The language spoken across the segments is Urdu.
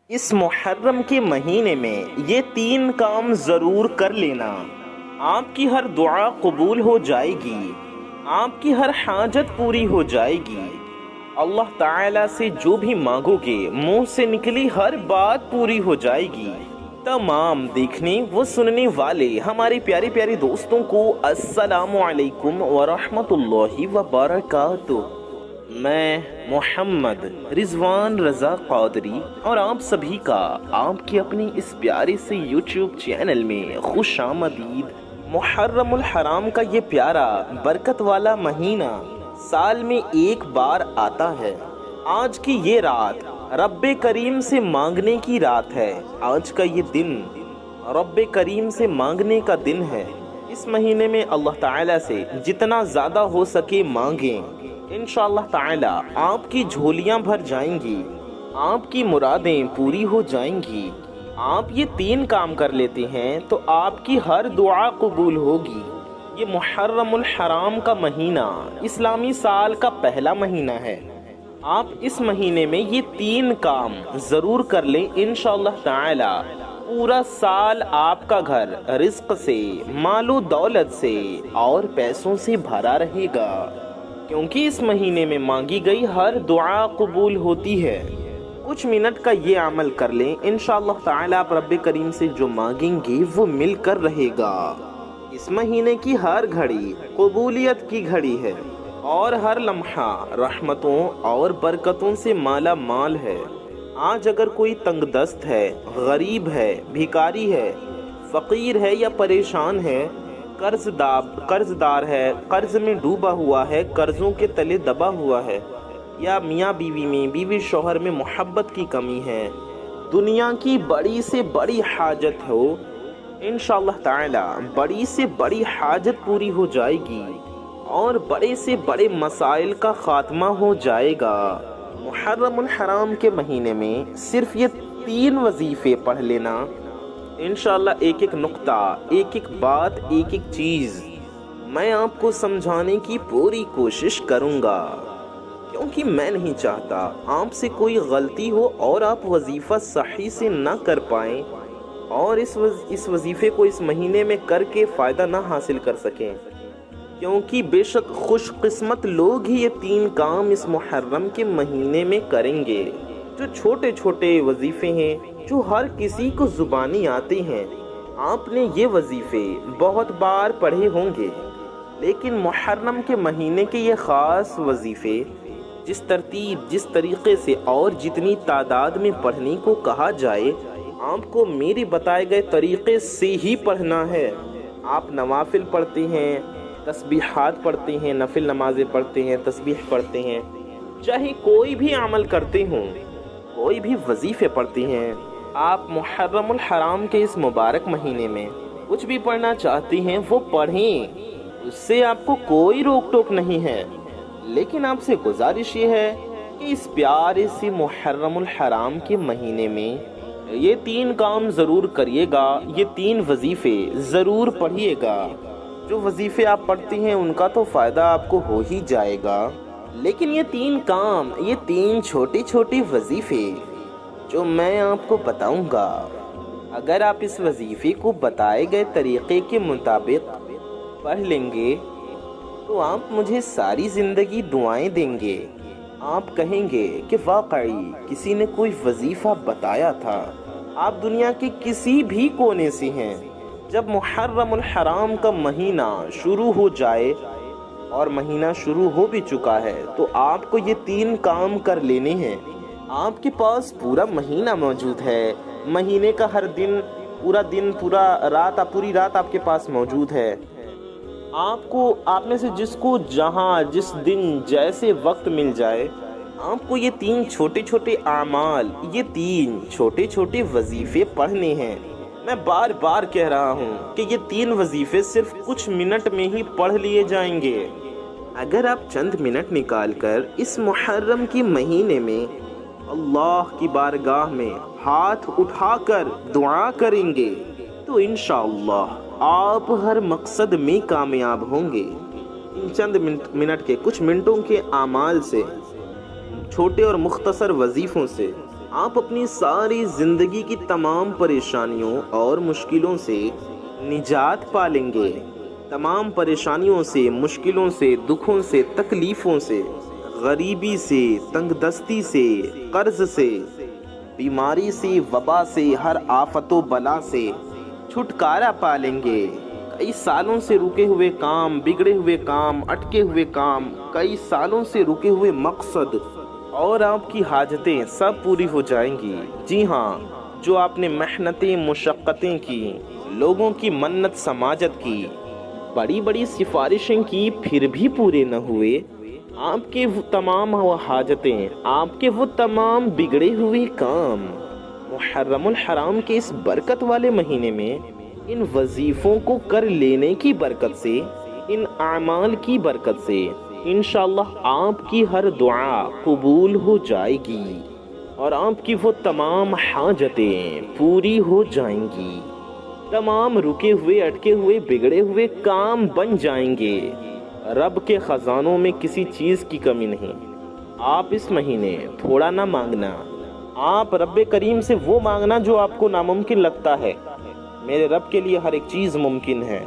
اس محرم کے مہینے میں یہ 3 کام ضرور کر لینا، آپ کی ہر دعا قبول ہو جائے گی، آپ کی ہر حاجت پوری ہو جائے گی۔ اللہ تعالیٰ سے جو بھی مانگو گے منہ سے نکلی ہر بات پوری ہو جائے گی۔ تمام دیکھنے و سننے والے ہمارے پیارے پیارے دوستوں کو السلام علیکم ورحمۃ اللہ وبرکاتہ۔ میں محمد رضوان رضا قادری اور آپ سبھی کا آپ کے اپنی اس پیارے سے یوٹیوب چینل میں خوش آمدید۔ محرم الحرام کا یہ پیارا برکت والا مہینہ سال میں ایک بار آتا ہے۔ آج کی یہ رات رب کریم سے مانگنے کی رات ہے۔ آج کا یہ دن رب کریم سے مانگنے کا دن ہے۔ اس مہینے میں اللہ تعالیٰ سے جتنا زیادہ ہو سکے مانگیں، انشاءاللہ تعالی آپ کی جھولیاں بھر جائیں گی، آپ کی مرادیں پوری ہو جائیں گی۔ آپ یہ 3 کام کر لیتے ہیں تو آپ کی ہر دعا قبول ہوگی۔ یہ محرم الحرام کا مہینہ اسلامی سال کا پہلا مہینہ ہے۔ آپ اس مہینے میں یہ 3 کام ضرور کر لیں، انشاءاللہ تعالی پورا سال آپ کا گھر رزق سے، مال و دولت سے اور پیسوں سے بھرا رہے گا، کیونکہ اس مہینے میں مانگی گئی ہر دعا قبول ہوتی ہے۔ کچھ منٹ کا یہ عمل کر لیں، انشاءاللہ تعالی آپ رب کریم سے جو مانگیں گے وہ مل کر رہے گا۔ اس مہینے کی ہر گھڑی قبولیت کی گھڑی ہے اور ہر لمحہ رحمتوں اور برکتوں سے مالا مال ہے۔ آج اگر کوئی تنگ دست ہے، غریب ہے، بھکاری ہے، فقیر ہے یا پریشان ہے، قرض دار ہے، قرض میں ڈوبا ہوا ہے، قرضوں کے تلے دبا ہوا ہے، یا میاں بیوی میں، بیوی شوہر میں محبت کی کمی ہے، دنیا کی بڑی سے بڑی حاجت ہو، انشاءاللہ تعالی بڑی سے بڑی حاجت پوری ہو جائے گی اور بڑے سے بڑے مسائل کا خاتمہ ہو جائے گا۔ محرم الحرام کے مہینے میں صرف یہ 3 وظیفے پڑھ لینا، انشاءاللہ ایک ایک نقطہ، ایک ایک بات، ایک ایک چیز میں آپ کو سمجھانے کی پوری کوشش کروں گا، کیونکہ میں نہیں چاہتا آپ سے کوئی غلطی ہو اور آپ وظیفہ صحیح سے نہ کر پائیں اور اس وظیفے کو اس مہینے میں کر کے فائدہ نہ حاصل کر سکیں، کیونکہ بے شک خوش قسمت لوگ ہی یہ 3 کام اس محرم کے مہینے میں کریں گے۔ جو چھوٹے چھوٹے وظیفے ہیں جو ہر کسی کو زبانی آتے ہیں، آپ نے یہ وظیفے بہت بار پڑھے ہوں گے، لیکن محرم کے مہینے کے یہ خاص وظیفے جس ترتیب، جس طریقے سے اور جتنی تعداد میں پڑھنے کو کہا جائے، آپ کو میرے بتائے گئے طریقے سے ہی پڑھنا ہے۔ آپ نوافل پڑھتے ہیں، تسبیحات پڑھتے ہیں، نفل نمازیں پڑھتے ہیں، تسبیح پڑھتے ہیں، چاہے کوئی بھی عمل کرتے ہوں، کوئی بھی وظیفے پڑھتے ہیں، آپ محرم الحرام کے اس مبارک مہینے میں کچھ بھی پڑھنا چاہتے ہیں وہ پڑھیں، اس سے آپ کو کوئی روک ٹوک نہیں ہے، لیکن آپ سے گزارش یہ ہے کہ اس پیارے سے محرم الحرام کے مہینے میں یہ 3 کام ضرور کریے گا، یہ 3 وظیفے ضرور پڑھیے گا۔ جو وظیفے آپ پڑھتے ہیں ان کا تو فائدہ آپ کو ہو ہی جائے گا، لیکن یہ 3 کام، یہ 3 چھوٹے چھوٹے وظیفے جو میں آپ کو بتاؤں گا، اگر آپ اس وظیفے کو بتائے گئے طریقے کے مطابق پڑھ لیں گے تو آپ مجھے ساری زندگی دعائیں دیں گے۔ آپ کہیں گے کہ واقعی کسی نے کوئی وظیفہ بتایا تھا۔ آپ دنیا کے کسی بھی کونے سے ہیں، جب محرم الحرام کا مہینہ شروع ہو جائے، اور مہینہ شروع ہو بھی چکا ہے، تو آپ کو یہ 3 کام کر لینے ہیں۔ آپ کے پاس پورا مہینہ موجود ہے، مہینے کا ہر دن، پوری رات آپ کے پاس موجود ہے۔ آپ میں سے جس کو جہاں، جس دن، جیسے وقت مل جائے، آپ کو یہ 3 چھوٹے چھوٹے اعمال، یہ 3 چھوٹے چھوٹے وظیفے پڑھنے ہیں۔ میں بار بار کہہ رہا ہوں کہ یہ 3 وظیفے صرف کچھ منٹ میں ہی پڑھ لیے جائیں گے۔ اگر آپ چند منٹ نکال کر اس محرم کے مہینے میں اللہ کی بارگاہ میں ہاتھ اٹھا کر دعا کریں گے تو انشاءاللہ آپ ہر مقصد میں کامیاب ہوں گے۔ ان چند منٹ کے، کچھ منٹوں کے اعمال سے، چھوٹے اور مختصر وظیفوں سے آپ اپنی ساری زندگی کی تمام پریشانیوں اور مشکلوں سے نجات پا لیں گے۔ تمام پریشانیوں سے، مشکلوں سے، دکھوں سے، تکلیفوں سے، غریبی سے، تنگ دستی سے، قرض سے، بیماری سے، وبا سے، ہر آفت و بلا سے چھٹکارا پا لیں گے۔ کئی سالوں سے رکے ہوئے کام، بگڑے ہوئے کام، اٹکے ہوئے کام، کئی سالوں سے رکے ہوئے مقصد اور آپ کی حاجتیں سب پوری ہو جائیں گی۔ جی ہاں، جو آپ نے محنتیں، مشقتیں کی، لوگوں کی منت سماجت کی، بڑی بڑی سفارشیں کی، پھر بھی پورے نہ ہوئے، آپ کے وہ تمام حاجتیں، آپ کے وہ تمام بگڑے ہوئے کام محرم الحرام کے اس برکت والے مہینے میں ان وظیفوں کو کر لینے کی برکت سے، ان اعمال کی برکت سے انشاءاللہ آپ کی ہر دعا قبول ہو جائے گی اور آپ کی وہ تمام حاجتیں پوری ہو جائیں گی۔ تمام رکے ہوئے، اٹکے ہوئے، بگڑے ہوئے کام بن جائیں گے۔ رب کے خزانوں میں کسی چیز کی کمی نہیں۔ آپ اس مہینے تھوڑا نہ مانگنا، آپ رب کریم سے وہ مانگنا جو آپ کو ناممکن لگتا ہے۔ میرے رب کے لیے ہر ایک چیز ممکن ہے،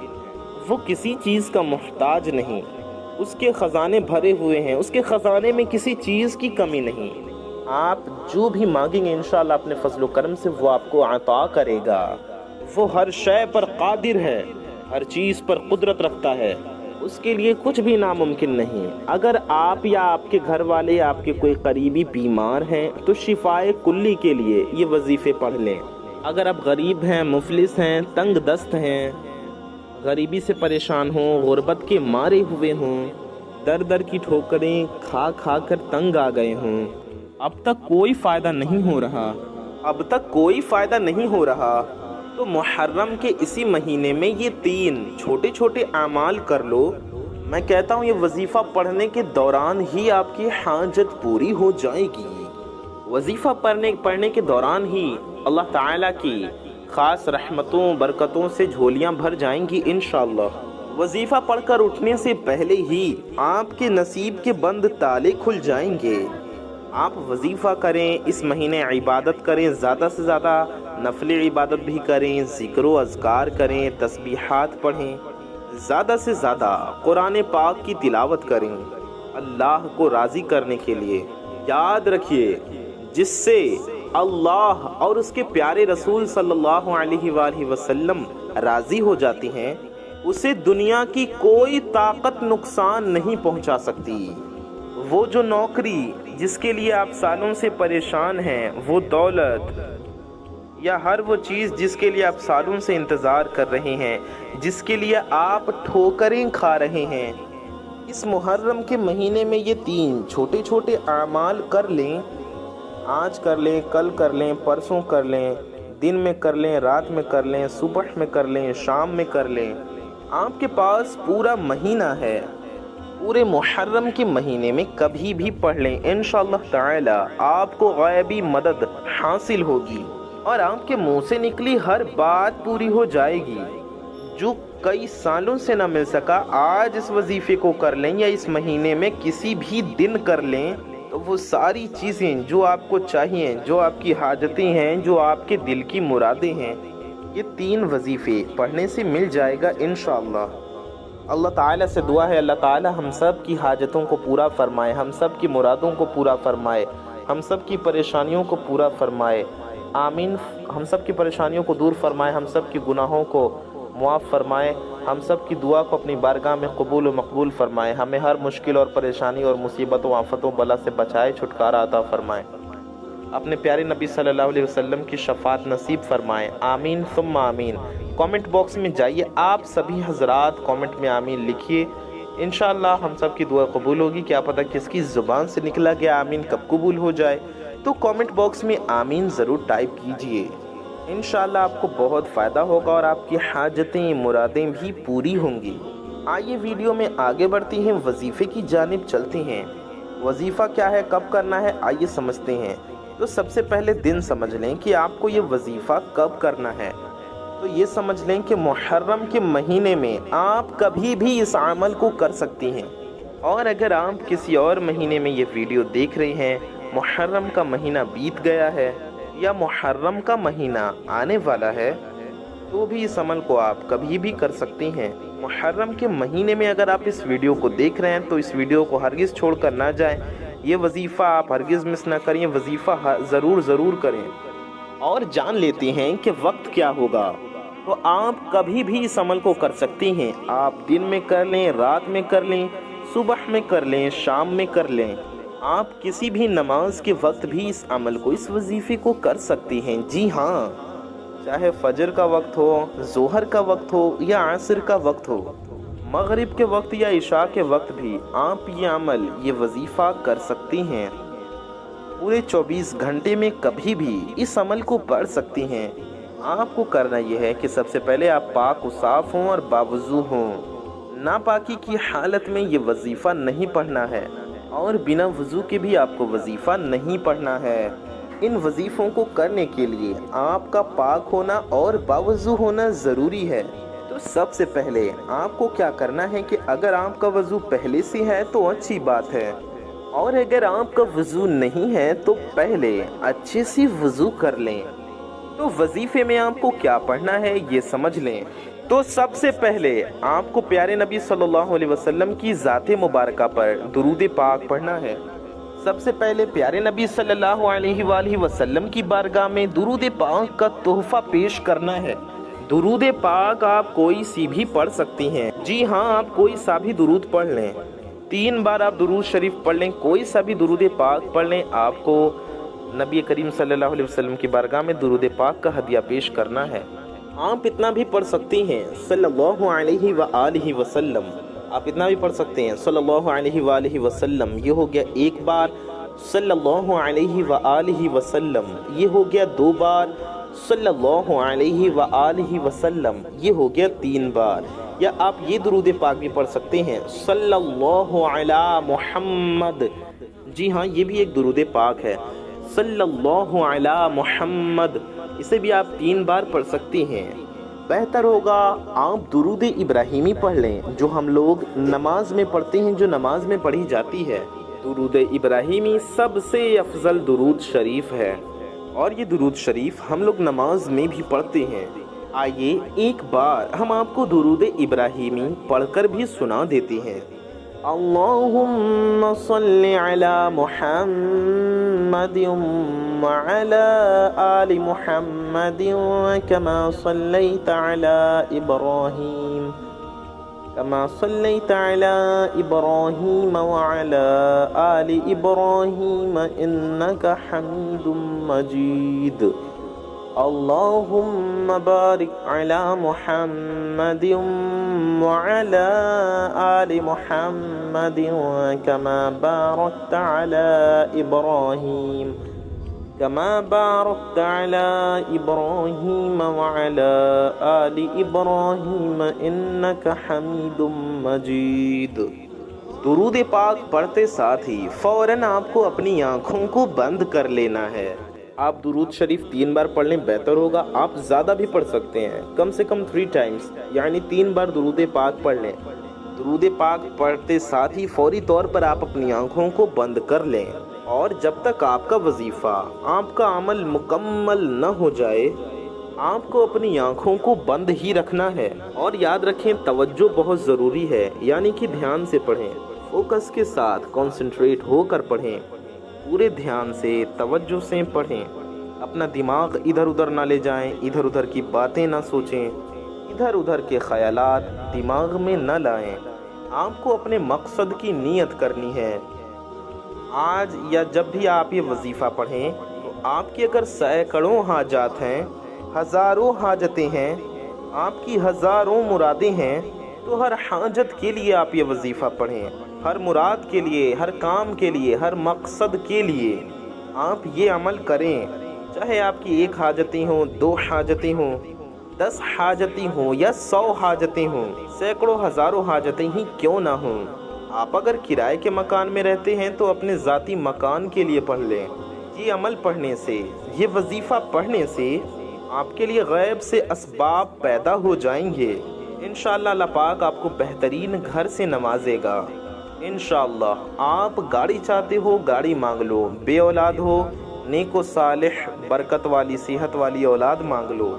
وہ کسی چیز کا محتاج نہیں، اس کے خزانے بھرے ہوئے ہیں، اس کے خزانے میں کسی چیز کی کمی نہیں۔ آپ جو بھی مانگیں گے انشاءاللہ اپنے فضل و کرم سے وہ آپ کو عطا کرے گا۔ وہ ہر شے پر قادر ہے، ہر چیز پر قدرت رکھتا ہے، اس کے لیے کچھ بھی ناممکن نہیں۔ اگر آپ یا آپ کے گھر والے یا آپ کے کوئی قریبی بیمار ہیں تو شفائے کلی کے لیے یہ وظیفے پڑھ لیں۔ اگر آپ غریب ہیں، مفلس ہیں، تنگ دست ہیں، غریبی سے پریشان ہوں، غربت کے مارے ہوئے ہوں، در در کی ٹھوکریں کھا کھا کر تنگ آ گئے ہوں، اب تک کوئی فائدہ نہیں ہو رہا، تو محرم کے اسی مہینے میں یہ 3 چھوٹے چھوٹے اعمال کر لو۔ میں کہتا ہوں یہ وظیفہ پڑھنے کے دوران ہی آپ کی حاجت پوری ہو جائے گی۔ وظیفہ پڑھنے کے دوران ہی اللہ تعالیٰ کی خاص رحمتوں، برکتوں سے جھولیاں بھر جائیں گی انشاءاللہ۔ وظیفہ پڑھ کر اٹھنے سے پہلے ہی آپ کے نصیب کے بند تالے کھل جائیں گے۔ آپ وظیفہ کریں، اس مہینے عبادت کریں، زیادہ سے زیادہ نفل عبادت بھی کریں، ذکر و اذکار کریں، تسبیحات پڑھیں، زیادہ سے زیادہ قرآن پاک کی تلاوت کریں اللہ کو راضی کرنے کے لیے۔ یاد رکھیے، جس سے اللہ اور اس کے پیارے رسول صلی اللہ علیہ وآلہ وسلم راضی ہو جاتی ہیں، اسے دنیا کی کوئی طاقت نقصان نہیں پہنچا سکتی۔ وہ جو نوکری جس کے لیے آپ سالوں سے پریشان ہیں، وہ دولت یا ہر وہ چیز جس کے لیے آپ سالوں سے انتظار کر رہے ہیں، جس کے لیے آپ ٹھوکریں کھا رہے ہیں، اس محرم کے مہینے میں یہ 3 چھوٹے چھوٹے اعمال کر لیں۔ آج کر لیں، کل کر لیں، پرسوں کر لیں، دن میں کر لیں، رات میں کر لیں، صبح میں کر لیں، شام میں کر لیں۔ آپ کے پاس پورا مہینہ ہے، پورے محرم کے مہینے میں کبھی بھی پڑھ لیں، انشاءاللہ تعالی آپ کو غیبی مدد حاصل ہوگی اور آپ کے منہ سے نکلی ہر بات پوری ہو جائے گی۔ جو کئی سالوں سے نہ مل سکا، آج اس وظیفے کو کر لیں یا اس مہینے میں کسی بھی دن کر لیں، تو وہ ساری چیزیں جو آپ کو چاہیے، جو آپ کی حاجتیں ہیں، جو آپ کے دل کی مرادیں ہیں، یہ 3 وظیفے پڑھنے سے مل جائے گا انشاءاللہ۔ اللہ تعالیٰ سے دعا ہے، اللہ تعالیٰ ہم سب کی حاجتوں کو پورا فرمائے، ہم سب کی مرادوں کو پورا فرمائے، ہم سب کی پریشانیوں کو پورا فرمائے، آمین۔ ہم سب کی پریشانیوں کو دور فرمائے، ہم سب کی گناہوں کو معاف فرمائے، ہم سب کی دعا کو اپنی بارگاہ میں قبول و مقبول فرمائے، ہمیں ہر مشکل اور پریشانی اور مصیبتوں، آفتوں، بلا سے بچائے، چھٹکارا عطا فرمائے، اپنے پیارے نبی صلی اللہ علیہ وسلم کی شفاعت نصیب فرمائے، آمین ثم آمین۔ کامنٹ باکس میں جائیے، آپ سبھی حضرات کامنٹ میں آمین لکھیے، انشاءاللہ ہم سب کی دعا قبول ہوگی۔ کیا پتہ کس کی زبان سے نکلا گیا آمین کب قبول ہو جائے، تو کامنٹ باکس میں آمین ضرور ٹائپ کیجئے، انشاءاللہ آپ کو بہت فائدہ ہوگا اور آپ کی حاجتیں، مرادیں بھی پوری ہوں گی۔ آئیے ویڈیو میں آگے بڑھتے ہیں، وظیفے کی جانب چلتے ہیں۔ وظیفہ کیا ہے، کب کرنا ہے، آئیے سمجھتے ہیں۔ تو سب سے پہلے دن سمجھ لیں کہ آپ کو یہ وظیفہ کب کرنا ہے۔ تو یہ سمجھ لیں کہ محرم کے مہینے میں آپ کبھی بھی اس عمل کو کر سکتی ہیں، اور اگر آپ کسی اور مہینے میں یہ ویڈیو دیکھ رہے ہیں محرم کا مہینہ بیت گیا ہے یا محرم کا مہینہ آنے والا ہے تو بھی اس عمل کو آپ کبھی بھی کر سکتے ہیں۔ محرم کے مہینے میں اگر آپ اس ویڈیو کو دیکھ رہے ہیں تو اس ویڈیو کو ہرگز چھوڑ کر نہ جائیں، یہ وظیفہ آپ ہرگز مس نہ کریں، یہ وظیفہ ضرور کریں۔ اور جان لیتے ہیں کہ وقت کیا ہوگا، تو آپ کبھی بھی اس عمل کو کر سکتے ہیں۔ آپ دن میں کر لیں، رات میں کر لیں، صبح میں کر لیں، شام میں کر لیں، آپ کسی بھی نماز کے وقت بھی اس عمل کو، اس وظیفے کو کر سکتے ہیں۔ جی ہاں، چاہے فجر کا وقت ہو، ظہر کا وقت ہو یا عصر کا وقت ہو، مغرب کے وقت یا عشاء کے وقت بھی آپ یہ عمل، یہ وظیفہ کر سکتے ہیں۔ پورے 24 گھنٹے میں کبھی بھی اس عمل کو پڑھ سکتے ہیں۔ آپ کو کرنا یہ ہے کہ سب سے پہلے آپ پاک و صاف ہوں اور باوضو ہوں۔ ناپاکی کی حالت میں یہ وظیفہ نہیں پڑھنا ہے اور بنا وضو کے بھی آپ کو وظیفہ نہیں پڑھنا ہے۔ ان وظیفوں کو کرنے کے لیے آپ کا پاک ہونا اور باوضو ہونا ضروری ہے۔ تو سب سے پہلے آپ کو کیا کرنا ہے کہ اگر آپ کا وضو پہلے سے ہے تو اچھی بات ہے، اور اگر آپ کا وضو نہیں ہے تو پہلے اچھے سے وضو کر لیں۔ تو وظیفے میں آپ کو کیا پڑھنا ہے یہ سمجھ لیں۔ تو سب سے پہلے آپ کو پیارے نبی صلی اللہ علیہ وسلم کی ذات مبارکہ پر درود پاک پڑھنا ہے۔ سب سے پہلے پیارے نبی صلی اللہ علیہ وآلہ وسلم کی بارگاہ میں درود پاک کا تحفہ پیش کرنا ہے۔ درود پاک آپ کوئی سی بھی پڑھ سکتی ہیں۔ جی ہاں، آپ کوئی سا بھی درود پڑھ لیں، 3 بار آپ درود شریف پڑھ لیں، کوئی سا بھی درود پاک پڑھ لیں۔ آپ کو نبی کریم صلی اللہ علیہ وسلم کی بارگاہ میں درود پاک کا ہدیہ پیش کرنا ہے۔ آپ اتنا بھی پڑھ سکتے ہیں صلی اللہ علیہ وآلہ وسلم، آپ اتنا بھی پڑھ سکتے ہیں صلی اللہ علیہ وآلہ وسلم، یہ ہو گیا 1 بار، صلی اللہ علیہ وآلہ وسلم یہ ہو گیا 2 بار، صلی اللہ علیہ وآلہ وسلم یہ ہو گیا 3 بار۔ یا آپ یہ درود پاک بھی پڑھ سکتے ہیں صلی اللہ علی محمد، جی ہاں یہ بھی ایک درود پاک ہے، صلی اللہ علی محمد، اسے بھی آپ 3 بار پڑھ سکتے ہیں۔ بہتر ہوگا آپ درود ابراہیمی پڑھ لیں، جو ہم لوگ نماز میں پڑھتے ہیں، جو نماز میں پڑھی جاتی ہے۔ درود ابراہیمی سب سے افضل درود شریف ہے، اور یہ درود شریف ہم لوگ نماز میں بھی پڑھتے ہیں۔ آئیے ایک بار ہم آپ کو درود ابراہیمی پڑھ کر بھی سنا دیتے ہیں۔ اللہم صلی علی محمد وعلی آل محمد کما صلیت علی ابراہیم وعلی آل ابراہیم انک حمید مجید۔ اللہم بارک علی محمد وعلی آل محمد کما بارکت علی ابراہیم وعلی آل ابراہیم انک حمید مجید۔ درود پاک پڑھتے ساتھ ہی فوراً آپ کو اپنی آنکھوں کو بند کر لینا ہے۔ آپ درود شریف 3 بار پڑھ لیں، بہتر ہوگا۔ آپ زیادہ بھی پڑھ سکتے ہیں، کم سے کم 3 ٹائمز، یعنی 3 بار درود پاک پڑھ لیں۔ درود پاک پڑھتے ساتھ ہی فوری طور پر آپ اپنی آنکھوں کو بند کر لیں، اور جب تک آپ کا وظیفہ، آپ کا عمل مکمل نہ ہو جائے، آپ کو اپنی آنکھوں کو بند ہی رکھنا ہے۔ اور یاد رکھیں توجہ بہت ضروری ہے، یعنی کہ دھیان سے پڑھیں، فوکس کے ساتھ کنسنٹریٹ ہو کر پڑھیں، پورے دھیان سے توجہ سے پڑھیں۔ اپنا دماغ ادھر ادھر نہ لے جائیں، ادھر ادھر کی باتیں نہ سوچیں، ادھر ادھر کے خیالات دماغ میں نہ لائیں۔ آپ کو اپنے مقصد کی نیت کرنی ہے۔ آج یا جب بھی آپ یہ وظیفہ پڑھیں تو آپ کی اگر سینکڑوں حاجات ہیں، ہزاروں حاجتیں ہیں، آپ کی ہزاروں مرادیں ہیں، تو ہر حاجت کے لیے آپ یہ وظیفہ پڑھیں، ہر مراد کے لیے، ہر کام کے لیے، ہر مقصد کے لیے آپ یہ عمل کریں۔ چاہے آپ کی 1 حاجتیں ہوں، 2 حاجتیں ہوں، 10 حاجتیں ہوں یا 100 حاجتیں ہوں، سینکڑوں ہزاروں حاجتیں ہی کیوں نہ ہوں۔ آپ اگر کرائے کے مکان میں رہتے ہیں تو اپنے ذاتی مکان کے لیے پڑھ لیں۔ یہ عمل پڑھنے سے، یہ وظیفہ پڑھنے سے آپ کے لیے غیب سے اسباب پیدا ہو جائیں گے۔ انشاءاللہ اللہ پاک آپ کو بہترین گھر سے نوازے گا۔ انشاءاللہ آپ گاڑی چاہتے ہو گاڑی مانگ لو، بے اولاد ہو نیک و صالح برکت والی صحت والی اولاد مانگ لو،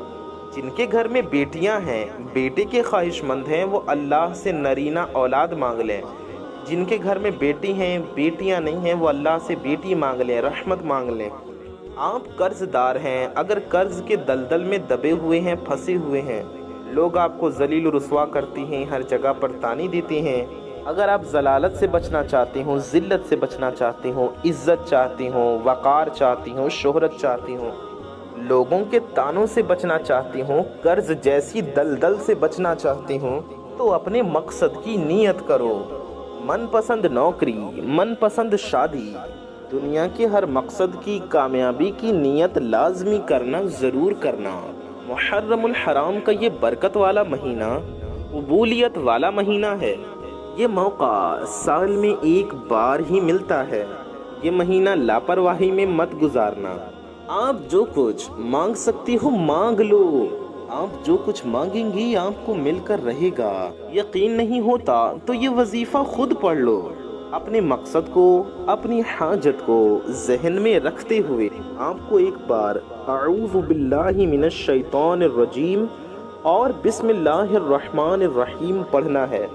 جن کے گھر میں بیٹیاں ہیں بیٹے کے خواہش مند ہیں وہ اللہ سے نرینہ اولاد مانگ لیں، جن کے گھر میں بیٹی ہیں بیٹیاں نہیں ہیں وہ اللہ سے بیٹی مانگ لیں، رحمت مانگ لیں۔ آپ قرض دار ہیں، اگر قرض کے دلدل میں دبے ہوئے ہیں پھنسے ہوئے ہیں، لوگ آپ کو ذلیل و رسوا کرتے ہیں، ہر جگہ پر طعنے دیتے ہیں، اگر آپ ضلالت سے بچنا چاہتے ہوں، ذلت سے بچنا چاہتے ہوں، عزت چاہتے ہوں، وقار چاہتی ہوں، شہرت چاہتی ہوں، لوگوں کے طعنوں سے بچنا چاہتی ہوں، قرض جیسی دلدل سے بچنا چاہتی ہوں، تو اپنے مقصد کی نیت کرو۔ من پسند نوکری، من پسند شادی، دنیا کے ہر مقصد کی کامیابی کی نیت لازمی کرنا، ضرور کرنا۔ محرم الحرام کا یہ برکت والا مہینہ قبولیت والا مہینہ ہے، یہ موقع سال میں ایک بار ہی ملتا ہے، یہ مہینہ لاپرواہی میں مت گزارنا۔ آپ جو کچھ مانگ سکتی ہو مانگ لو، آپ جو کچھ مانگیں گی آپ کو مل کر رہے گا۔ یقین نہیں ہوتا تو یہ وظیفہ خود پڑھ لو، اپنے مقصد کو اپنی حاجت کو ذہن میں رکھتے ہوئے آپ کو ایک بار اعوذ باللہ من الشیطان الرجیم اور بسم اللہ الرحمن الرحیم پڑھنا ہے۔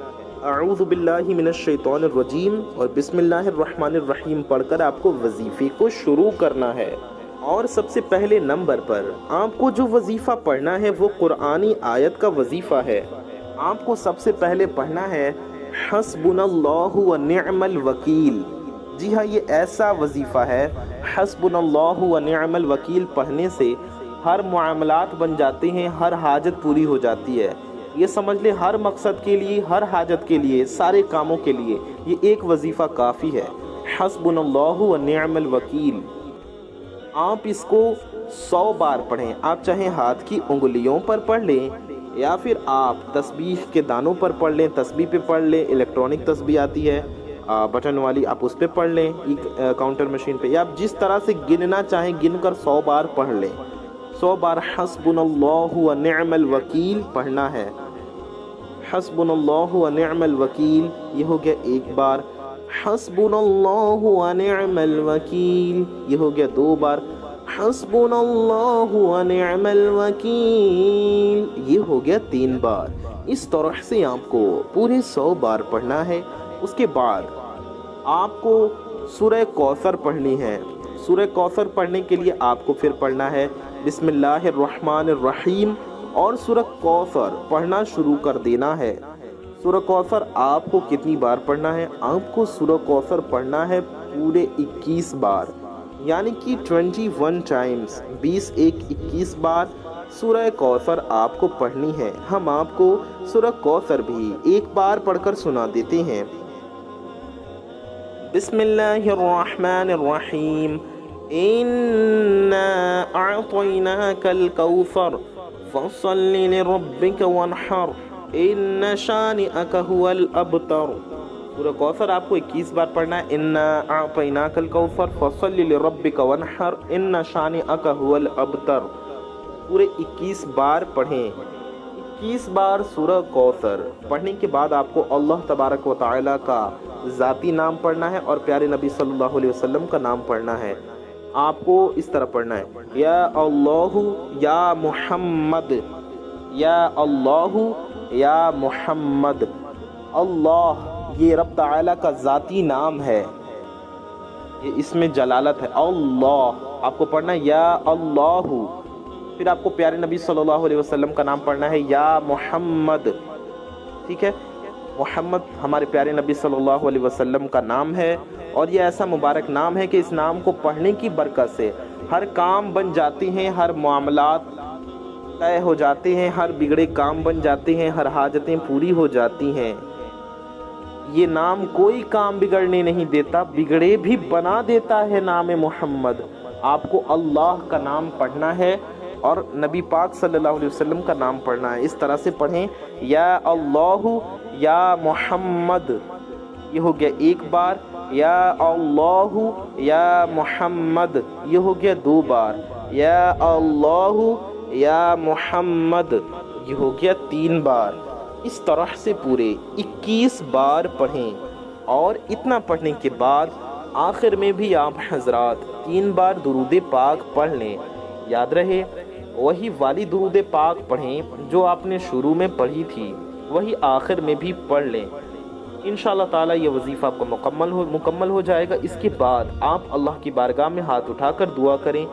اعوذ باللہ من الشیطان الرجیم اور بسم اللہ الرحمن الرحیم پڑھ کر آپ کو وظیفے کو شروع کرنا ہے۔ اور سب سے پہلے نمبر پر آپ کو جو وظیفہ پڑھنا ہے وہ قرآنی آیت کا وظیفہ ہے۔ آپ کو سب سے پہلے پڑھنا ہے حسبنا اللہ و نعم الوکیل۔ جی ہاں، یہ ایسا وظیفہ ہے، حسبنا اللہ و نعم الوکیل پڑھنے سے ہر معاملات بن جاتے ہیں، ہر حاجت پوری ہو جاتی ہے۔ یہ سمجھ لیں ہر مقصد کے لیے، ہر حاجت کے لیے، سارے کاموں کے لیے یہ ایک وظیفہ کافی ہے، حسبنا اللہ و نعم الوکیل۔ آپ اس کو 100 بار پڑھیں، آپ چاہیں ہاتھ کی انگلیوں پر پڑھ لیں یا پھر آپ تسبیح کے دانوں پر پڑھ لیں، تسبیح پہ پڑھ لیں، الیکٹرانک تسبیح آتی ہے بٹن والی، آپ اس پہ پڑھ لیں، کاؤنٹر مشین پہ، یا آپ جس طرح سے گننا چاہیں گن کر 100 بار پڑھ لیں۔ 100 بار حسبنا اللہ و نعم الوکیل پڑھنا ہے۔ حسبنا اللہ و نعم الوکیل، یہ ہو گیا ایک بار۔ حسبنا اللہ و نعم الوکیل، یہ ہو گیا 2 بار۔ حسبنا اللہ و نعم الوکیل، یہ ہو گیا 3 بار۔ اس طرح سے آپ کو پورے 100 بار پڑھنا ہے۔ اس کے بعد آپ کو سورہ کوثر پڑھنی ہے۔ سورہ کوثر پڑھنے کے لیے آپ کو پھر پڑھنا ہے بسم اللہ الرحمن الرحیم اور سورہ کوثر پڑھنا شروع کر دینا ہے۔ سورہ کوثر آپ کو کتنی بار پڑھنا ہے؟ آپ کو سورہ کوثر پڑھنا ہے پورے 21 بار، یعنی کہ 21 ٹائمز، 20 1 21 بار سورہ کوثر آپ کو پڑھنی ہے۔ ہم آپ کو سورہ کوثر بھی ایک بار پڑھ کر سنا دیتے ہیں۔ بسم اللہ الرحمن الرحیم، اِنَّا أَعْطَيْنَاكَ الْكَوْثَرَ فَصَلِّ لِرَبِّكَ وَانْحَرْ إِنَّ شَانِئَكَ هُوَ الْأَبْتَرُ۔ سورہ کوثر آپ کو 21 بار پڑھنا ہے۔ اِنَّا أَعْطَيْنَاكَ الْكَوْثَرَ فَصَلِّ لِرَبِّكَ وَانْحَرْ إِنَّ شَانِئَكَ هُوَ الْأَبْتَرُ۔ پورے 21 بار پڑھیں۔ 21 بار سورہ کوثر پڑھنے کے بعد آپ کو اللہ تبارک و تعالی کا ذاتی نام پڑھنا ہے اور پیارے نبی صلی اللہ علیہ وسلم کا نام پڑھنا ہے۔ آپ کو اس طرح پڑھنا ہے، یا اللہ یا محمد، یا اللہ یا محمد۔ اللہ یہ رب تعالی کا ذاتی نام ہے، یہ اس میں جلالت ہے۔ اللہ آپ کو پڑھنا ہے یا اللہ، پھر آپ کو پیارے نبی صلی اللہ علیہ وسلم کا نام پڑھنا ہے یا محمد، ٹھیک ہے۔ محمد ہمارے پیارے نبی صلی اللہ علیہ وسلم کا نام ہے، اور یہ ایسا مبارک نام ہے کہ اس نام کو پڑھنے کی برکت سے ہر کام بن جاتے ہیں، ہر معاملات طے ہو جاتے ہیں، ہر بگڑے کام بن جاتے ہیں، ہر حاجتیں پوری ہو جاتی ہیں۔ یہ نام کوئی کام بگڑنے نہیں دیتا، بگڑے بھی بنا دیتا ہے نام محمد۔ آپ کو اللہ کا نام پڑھنا ہے اور نبی پاک صلی اللہ علیہ وسلم کا نام پڑھنا ہے۔ اس طرح سے پڑھیں، یا اللہ یا محمد، یہ ہو گیا 1 بار۔ یا اللہ یا محمد، یہ ہو گیا 2 بار۔ یا اللہ یا محمد، یہ ہو گیا 3 بار۔ اس طرح سے پورے 21 بار پڑھیں اور اتنا پڑھنے کے بعد آخر میں بھی آپ حضرات 3 بار درود پاک پڑھ لیں۔ یاد رہے وہی والی درود پاک پڑھیں جو آپ نے شروع میں پڑھی تھی، وہی آخر میں بھی پڑھ لیں۔ انشاءاللہ تعالی یہ وظیفہ آپ کو مکمل ہو جائے گا۔ اس کے بعد آپ اللہ کی بارگاہ میں ہاتھ اٹھا کر دعا کریں۔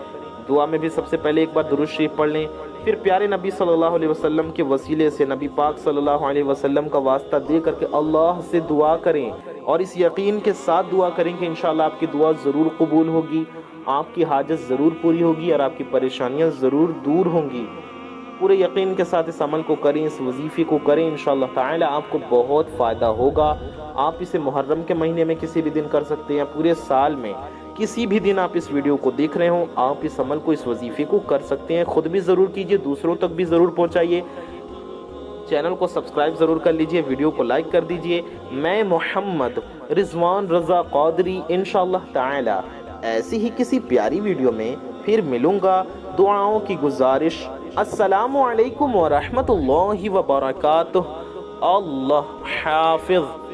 دعا میں بھی سب سے پہلے ایک بار درود شریف پڑھ لیں، پھر پیارے نبی صلی اللہ علیہ وسلم کے وسیلے سے نبی پاک صلی اللہ علیہ وسلم کا واسطہ دے کر کے اللہ سے دعا کریں، اور اس یقین کے ساتھ دعا کریں کہ انشاءاللہ آپ کی دعا ضرور قبول ہوگی، آپ کی حاجت ضرور پوری ہوگی اور آپ کی پریشانیاں ضرور دور ہوں گی۔ پورے یقین کے ساتھ اس عمل کو کریں، اس وظیفے کو کریں، انشاءاللہ تعالی آپ کو بہت فائدہ ہوگا۔ آپ اسے محرم کے مہینے میں کسی بھی دن کر سکتے ہیں، پورے سال میں کسی بھی دن آپ اس ویڈیو کو دیکھ رہے ہوں، آپ اس عمل کو، اس وظیفے کو کر سکتے ہیں۔ خود بھی ضرور کیجئے، دوسروں تک بھی ضرور پہنچائیے۔ چینل کو سبسکرائب ضرور کر لیجئے، ویڈیو کو لائک کر دیجئے۔ میں محمد رضوان رضا قادری انشاءاللہ تعالی ایسی ہی کسی پیاری ویڈیو میں پھر ملوں گا۔ دعاؤں کی گزارش، السلام علیکم ورحمۃ اللہ وبرکاتہ۔ اللہ حافظ۔